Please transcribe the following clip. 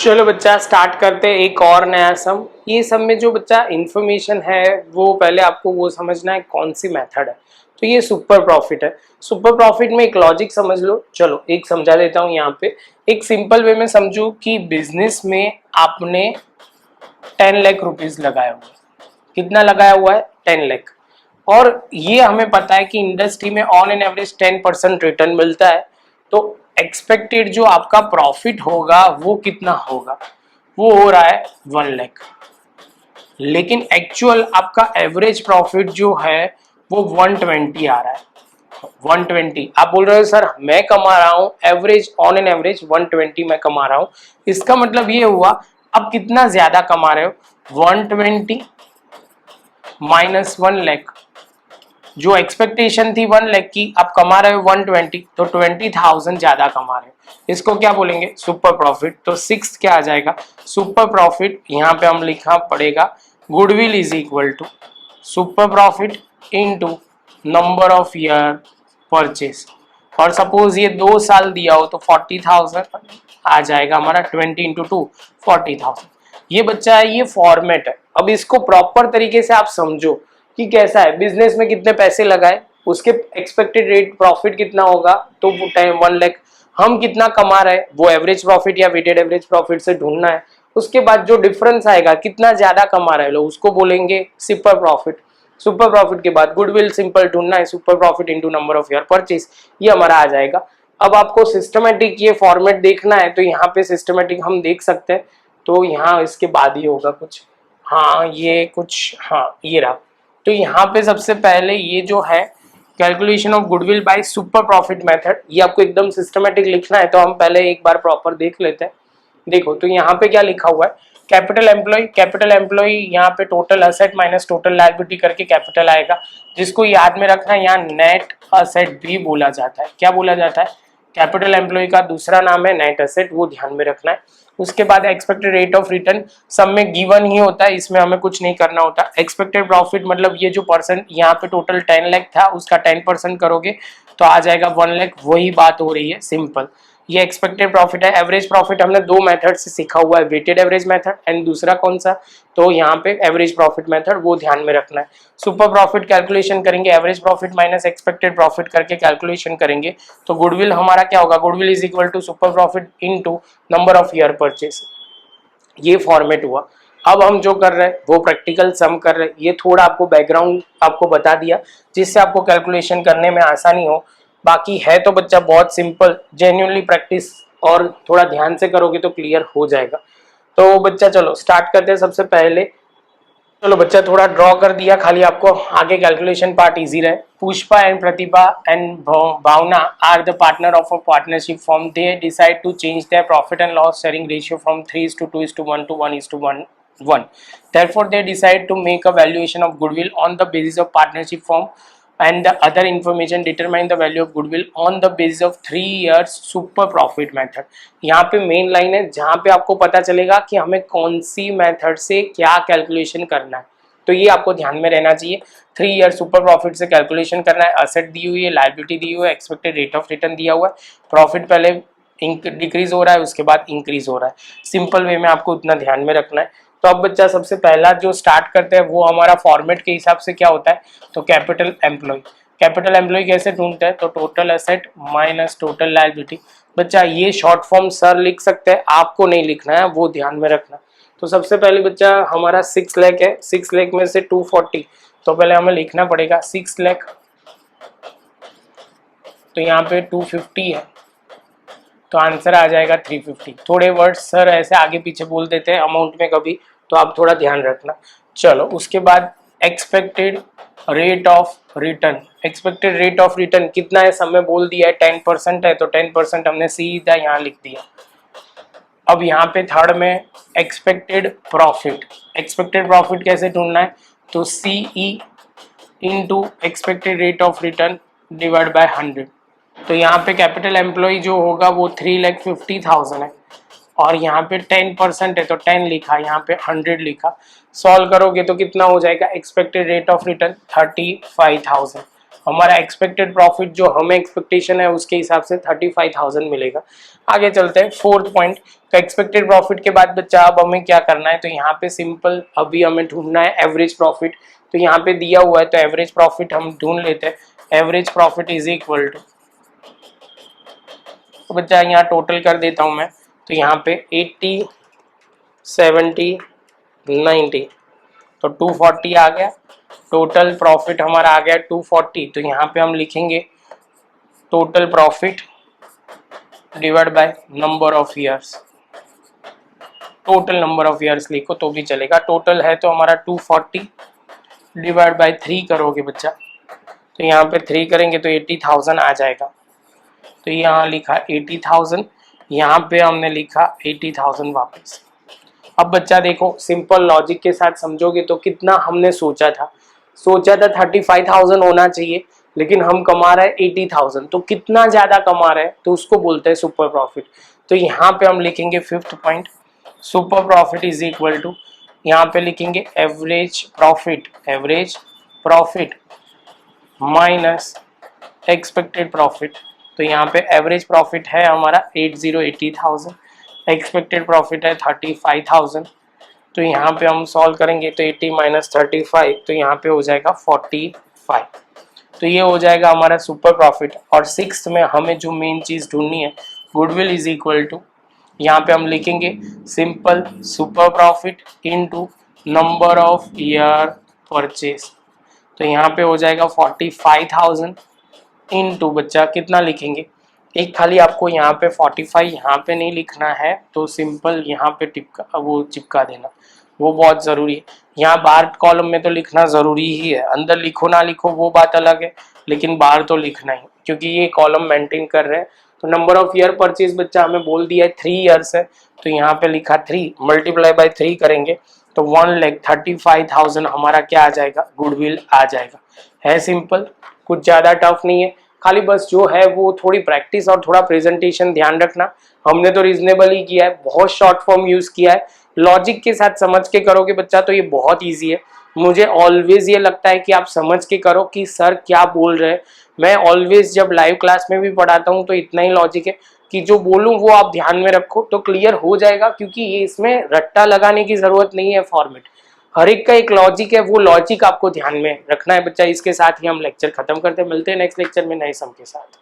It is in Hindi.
चलो बच्चा स्टार्ट करते हैं एक और नया सम। ये सम में जो बच्चा इंफॉर्मेशन है वो पहले आपको वो समझना है कौन सी मेथड है। तो ये सुपर प्रॉफिट है। सुपर प्रॉफिट में एक लॉजिक समझ लो। चलो एक समझा देता हूँ यहाँ पे। एक सिंपल वे में समझो कि बिजनेस में आपने 10 लाख रुपीज लगाया हुआ है। कितना लगाया हुआ है? 10 लाख। और ये हमें पता है कि इंडस्ट्री में ऑन एन एवरेज 10% रिटर्न मिलता है। तो एक्सपेक्टेड जो आपका प्रॉफिट होगा वो कितना होगा? वो हो रहा है 1 लाख। लेकिन एक्चुअल आपका एवरेज प्रॉफिट जो है वो 120 आ रहा है। 120 आप बोल रहे हो सर मैं कमा रहा हूं एवरेज, ऑन एन एवरेज 120 मैं कमा रहा हूं। इसका मतलब ये हुआ अब कितना ज्यादा कमा रहे हो? 120 माइनस 1 लाख। जो एक्सपेक्टेशन थी 1 लाख की, आप कमा रहे हो 120, तो 20,000 ज्यादा कमा रहे हो। इसको क्या बोलेंगे? Super profit. तो 6 क्या आ जाएगा? Super profit. यहाँ पे हम लिखना पड़ेगा goodwill is equal to super profit into number of year purchase. और सपोज ये 2 साल दिया हो तो 40,000 आ जाएगा हमारा। 20 इंटू 2 40,000। ये बच्चा है, ये फॉर्मेट है। अब इसको प्रॉपर तरीके से आप समझो कि कैसा है। बिजनेस में कितने पैसे लगाए, उसके एक्सपेक्टेड रेट प्रॉफिट कितना होगा, तो वो 1 लाख। हम कितना कमा रहे हैं वो एवरेज प्रॉफिट या वेटेड एवरेज प्रॉफिट से ढूंढना है। उसके बाद जो डिफरेंस आएगा कितना ज्यादा कमा रहे लोग, उसको बोलेंगे सुपर प्रॉफिट। सुपर प्रॉफिट के बाद गुडविल सिंपल ढूंढना है, super profit into number of year purchase, ये हमारा आ जाएगा। अब आपको सिस्टमेटिक ये फॉर्मेट देखना है तो यहाँ पे सिस्टमेटिक हम देख सकते हैं। तो यहाँ इसके बाद ही होगा कुछ, हाँ ये कुछ, हाँ ये रहा। तो यहाँ पे सबसे पहले ये जो है calculation of goodwill by super profit method, ये आपको एकदम सिस्टमेटिक लिखना है। तो हम पहले एक बार प्रॉपर देख लेते हैं। देखो तो यहाँ पे क्या लिखा हुआ है, कैपिटल एम्प्लॉय। कैपिटल एम्प्लॉय यहाँ पे total asset minus total liability करके कैपिटल आएगा, जिसको याद में रखना है। यहाँ नेट असेट भी बोला जाता है। क्या बोला जाता है? कैपिटल एम्प्लॉय का दूसरा नाम है नेट असेट, वो ध्यान में रखना है। उसके बाद एक्सपेक्टेड रेट ऑफ रिटर्न सब में गिवन ही होता है, इसमें हमें कुछ नहीं करना होता। एक्सपेक्टेड प्रॉफिट मतलब ये जो परसेंट यहाँ पे टोटल 10 लाख था उसका 10% करोगे तो आ जाएगा 1 लाख। वही बात हो रही है, सिंपल। ये एक्सपेक्टेड प्रॉफिट है। एवरेज प्रॉफिट हमने 2 मेथड से सीखा हुआ है, वेटेड एवरेज मेथड एंड दूसरा कौन सा? तो यहाँ पे एवरेज प्रॉफिट मेथड, वो ध्यान में रखना है। सुपर प्रॉफिट कैलकुलेशन करेंगे, average profit minus expected profit करके कैलकुलेशन करेंगे। तो गुडविल हमारा क्या होगा? Goodwill is equal to super profit into number of year purchase. ये फॉर्मेट हुआ। अब हम जो कर रहे हैं वो प्रैक्टिकल सम कर रहे हैं। ये थोड़ा आपको बैकग्राउंड आपको बता दिया जिससे आपको कैलकुलेशन करने में आसानी हो। बाकी है तो बच्चा बहुत सिंपल, जेन्युइनली प्रैक्टिस और थोड़ा ध्यान से करोगे तो क्लियर हो जाएगा। तो बच्चा चलो स्टार्ट करते हैं। सबसे पहले चलो बच्चा थोड़ा ड्रॉ कर दिया, खाली आपको आगे कैलकुलेशन पार्ट इजी रहे। Pushpa and Pratibha and Bhavna are the partner of a partnership firm. They decide to change their profit and loss sharing ratio from 3:2:1 to 1:1. Therefore, they decide to make a valuation of goodwill on the basis of partnership form and the other information determine the value of goodwill on the basis of 3 years super profit method. यहाँ पे मेन लाइन है जहाँ पे आपको पता चलेगा कि हमें कौन सी मेथड से क्या कैलकुलेशन करना है। तो ये आपको ध्यान में रहना चाहिए। 3 ईयर सुपर प्रॉफिट से कैलकुलेशन करना है। असेट दी हुई है, लायबिलिटी दी हुई है, एक्सपेक्टेड रेट ऑफ रिटर्न दिया हुआ है, प्रॉफिट पहले डिक्रीज हो रहा है उसके बाद इंक्रीज हो रहा है। सिंपल वे में आपको उतना ध्यान में रखना है। तो अब बच्चा सबसे पहला जो स्टार्ट करते हैं वो हमारा फॉर्मेट के हिसाब से क्या होता है, तो कैपिटल एम्प्लॉय। कैपिटल एम्प्लॉय कैसे ढूंढते हैं? तो total asset minus total liability. बच्चा ये शॉर्ट फॉर्म सर लिख सकते हैं, आपको नहीं लिखना है, वो ध्यान में रखना। तो सबसे पहले बच्चा हमारा 6 लाख है। 6 लाख में से 240, तो पहले हमें लिखना पड़ेगा 6 लाख। तो यहाँ पे 250 है तो आंसर आ जाएगा 350। थोड़े वर्ड्स सर ऐसे आगे पीछे बोल देते हैं अमाउंट में कभी, तो आप थोड़ा ध्यान रखना। चलो उसके बाद expected rate of return. Expected rate of return कितना है? सब में बोल दिया है 10% है, तो 10% हमने सीधा यहाँ लिख दिया। अब यहाँ पे थर्ड में एक्सपेक्टेड प्रॉफिट। एक्सपेक्टेड प्रॉफिट कैसे ढूंढना है? तो CE into expected rate of return divide by 100। तो यहाँ पे कैपिटल एम्प्लॉय जो होगा वो 3,50,000 है और यहाँ पे 10% है तो 10 लिखा, यहाँ पे 100 लिखा। सॉल्व करोगे तो कितना हो जाएगा? Expected rate of return 35,000। हमारा एक्सपेक्टेड प्रॉफिट जो हमें एक्सपेक्टेशन है उसके हिसाब से 35,000 मिलेगा। आगे चलते हैं 4th पॉइंट। तो एक्सपेक्टेड प्रॉफिट के बाद बच्चा अब हमें क्या करना है, तो यहाँ पे सिंपल अभी हमें ढूंढना है एवरेज प्रॉफिट। तो यहाँ पे दिया हुआ है तो एवरेज प्रॉफिट हम ढूंढ लेते हैं। Average profit is equal to, तो बच्चा यहाँ टोटल कर देता हूँ मैं, तो यहाँ पे 80 70 90 तो 240 आ गया। टोटल प्रॉफिट हमारा आ गया 240। तो यहाँ पे हम लिखेंगे total profit divide by number of years. Total number of years लिखो तो भी चलेगा। टोटल है तो हमारा 240 डिवाइड बाय 3 करोगे बच्चा, तो यहाँ पे 3 करेंगे तो 80,000 आ जाएगा। तो यहाँ लिखा 80,000, यहाँ पे हमने लिखा 80,000 वापस। अब बच्चा देखो सिंपल लॉजिक के साथ समझोगे तो कितना हमने सोचा था 35,000 होना चाहिए, लेकिन हम कमा रहे हैं 80,000, तो कितना ज्यादा कमा रहे हैं, तो उसको बोलते हैं सुपर प्रॉफिट। तो यहाँ पे हम लिखेंगे 5th point, super profit is equal to, यहाँ पे लिखेंगे average profit minus expected profit. तो यहाँ पे एवरेज प्रॉफिट है हमारा 80,000, एक्सपेक्टेड प्रॉफिट है 35,000। तो यहाँ पे हम सॉल्व करेंगे तो 80 माइनस 35, तो यहाँ पे हो जाएगा 45। तो ये हो जाएगा हमारा सुपर प्रॉफिट। और 6th में हमें जो मेन चीज ढूंढनी है, गुडविल इज इक्वल टू, यहाँ पे हम लिखेंगे simple super profit into number of year purchase. तो यहाँ पे हो जाएगा 45,000 इनटू बच्चा कितना लिखेंगे, एक खाली आपको यहाँ पे 45 यहाँ पे नहीं लिखना है, तो सिंपल यहाँ पे चिपका देना, वो बहुत ज़रूरी है। यहाँ बाहर कॉलम में तो लिखना ज़रूरी ही है, अंदर लिखो ना लिखो वो बात अलग है, लेकिन बाहर तो लिखना ही, क्योंकि ये कॉलम मेंटेन कर रहे हैं। तो नंबर ऑफ ईयर परचेज बच्चा हमें बोल दिया है 3 ईयर्स है, तो यहाँ पे लिखा 3 मल्टीप्लाई बाय 3 करेंगे तो 1,35,000 हमारा क्या आ जाएगा, गुडविल आ जाएगा। है सिंपल, कुछ ज़्यादा टफ नहीं है, खाली बस जो है वो थोड़ी प्रैक्टिस और थोड़ा प्रेजेंटेशन ध्यान रखना। हमने तो रीजनेबल ही किया है, बहुत शॉर्ट फॉर्म यूज किया है, लॉजिक के साथ समझ के करोगे बच्चा तो ये बहुत इजी है। मुझे ऑलवेज ये लगता है कि आप समझ के करो कि सर क्या बोल रहे हैं। मैं ऑलवेज जब लाइव क्लास में भी पढ़ाता हूँ तो इतना ही लॉजिक है कि जो बोलूँ वो आप ध्यान में रखो तो क्लियर हो जाएगा, क्योंकि ये इसमें रट्टा लगाने की जरूरत नहीं है। फॉर्मेट हर एक का एक लॉजिक है, वो लॉजिक आपको ध्यान में रखना है बच्चा। इसके साथ ही हम लेक्चर खत्म करते हैं, मिलते हैं नेक्स्ट लेक्चर में नए सम के साथ।